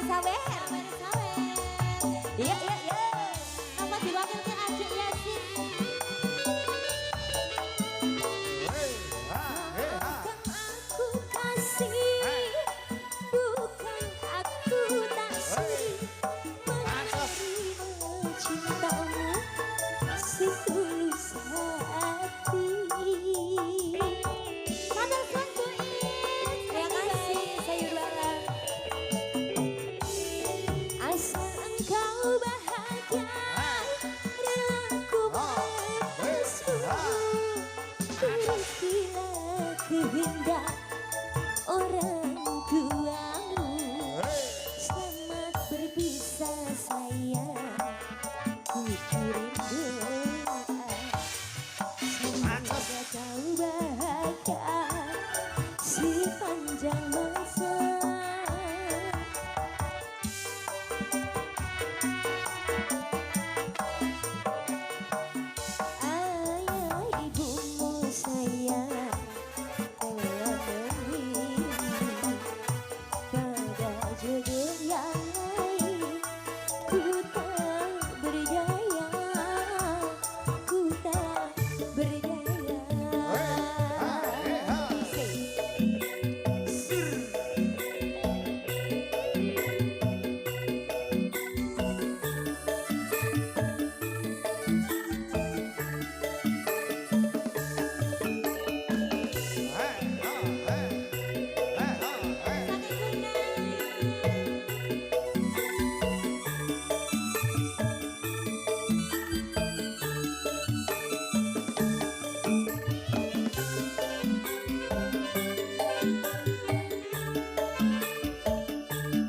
sawer. Iya iya iya. Apa diwakilkan Adik Yasin? Bukan aku kasih, bukan aku tak sudi menerima cintamu setulus hati. Matur suwun Bu Is. Terima kasih sayur barang. Asal engkau bahagia, rela ku melepasmu. Turutilah kehendak orang tuamu. Selamat berpisah sayang, ku kirim doa. Semoga kau bahagia sepanjang masa. Ayah ibumu sayang telah memilih pada jodoh yang lain. Ku tak berdaya, ku tak berdaya.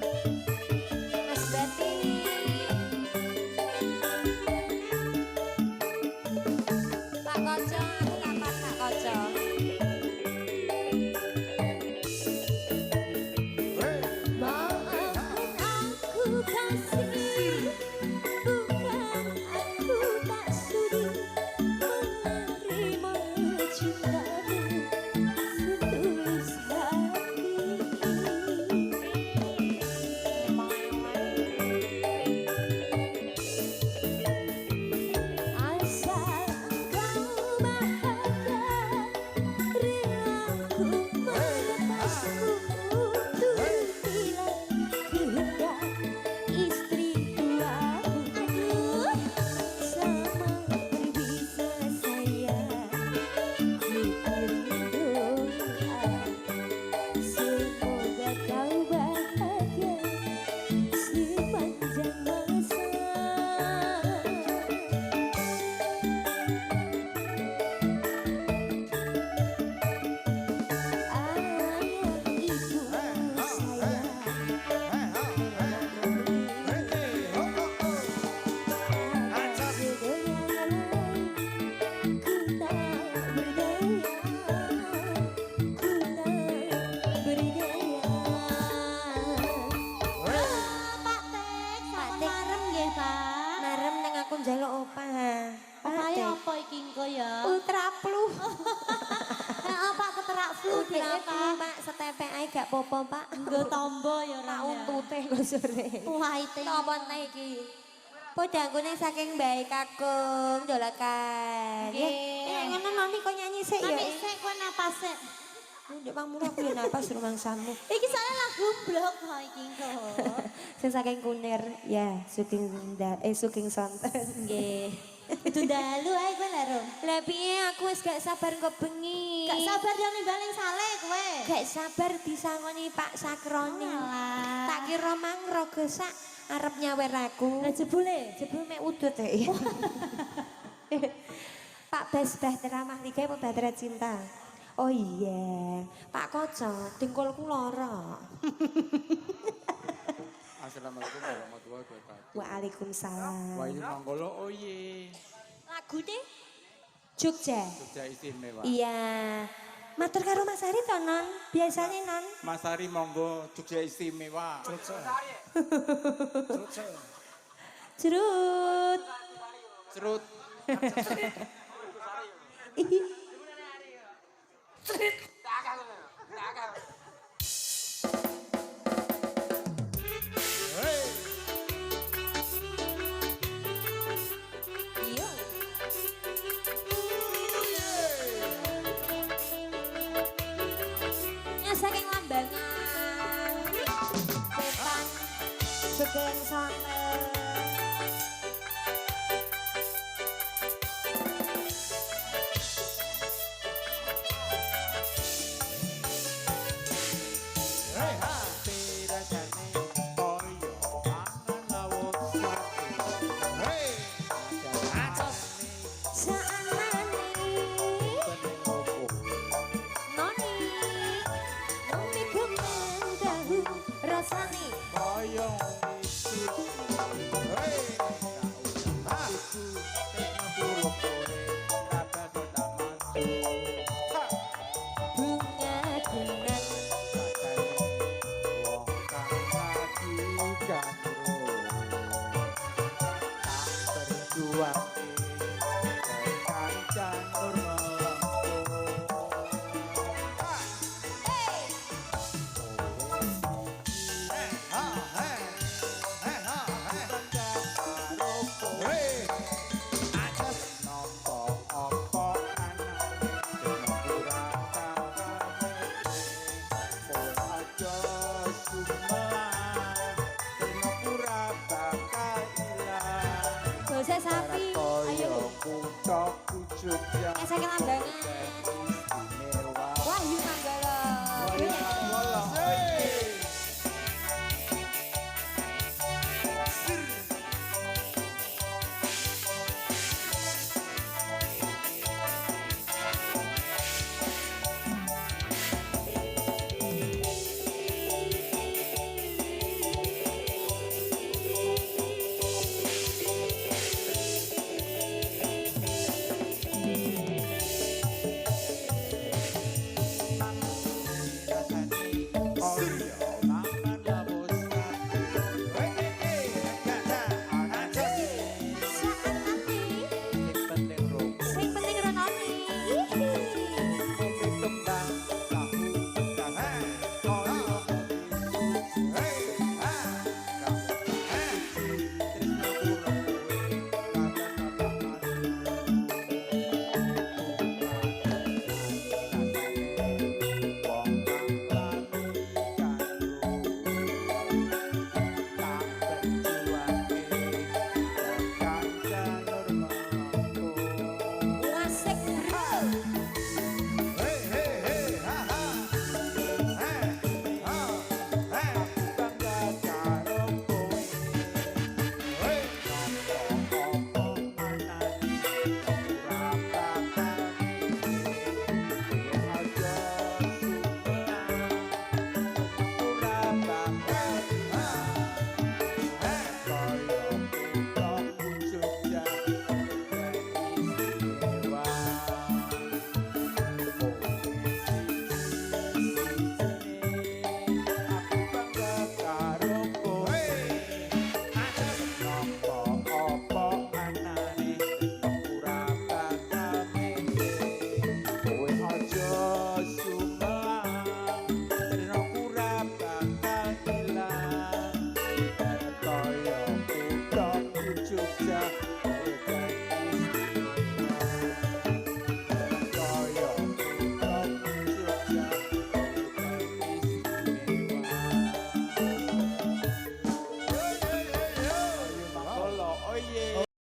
Mas Bati, Pak Koco, aku kapan Pak Koco? Maafkan aku kasih, bukan aku tak sudi menerima cintamu setulus hati. Asal engkau bahagia, rela ku melepasmu. Turutilah kehendak istri tuamu. Sama berpisah sayang, ku kirim doa. Semoga kau bahagia sepanjang masa. Ayah ibumu sayang pada jodoh yang lain. Ku tak berdaya, ku tak berdaya. Pak Tek, sama marem nggih Pak. Marem neng aku njaluk opah. Opahe apa iki engko ya? Ultra flu. Heeh Pak, keterak flu Kenapa? kenapa? Pak, setepek ae gak popo, Pak. Nggo tombo ya Tak ora. untute kok sore. Waite. Napa teh iki? Podangku ning saking bae Kakung dolakan. Nggih. Ngono mami kok nyanyi sik ya. Mami sik kowe napas sik. Ndek pamulu aku yo napas rumangsamu. Iki soalnya lagu blok kok iki engko. Sing saking kunir ya, suking sonten. Nggih. Itu dalu ae kowe lho, Rom. Lah piye aku wis gak sabar kebengi. Gak sabar yo nimbaling sale kowe. Gak sabar disangoni Pak Sakroni. Alah. Tak kira mang rogo sak arep nyawer aku. Lah jebule Jebul mek udut e. Pak Bas Bahtera Mahlika apa Bahtera Cinta? Oh iya, Pak Koco, dengkulku lara. Assalamualaikum warahmatullahi wabarakatuh. Waalaikumsalam. Wahyu Manggolo, oh iya. lagu deh. Jogja. Jogja istimewa. Iya. Matur karo Mas Ari to, Non? Biasane, Non. Mas Ari monggo Jogja istimewa. Cerut. Cerut. Ih.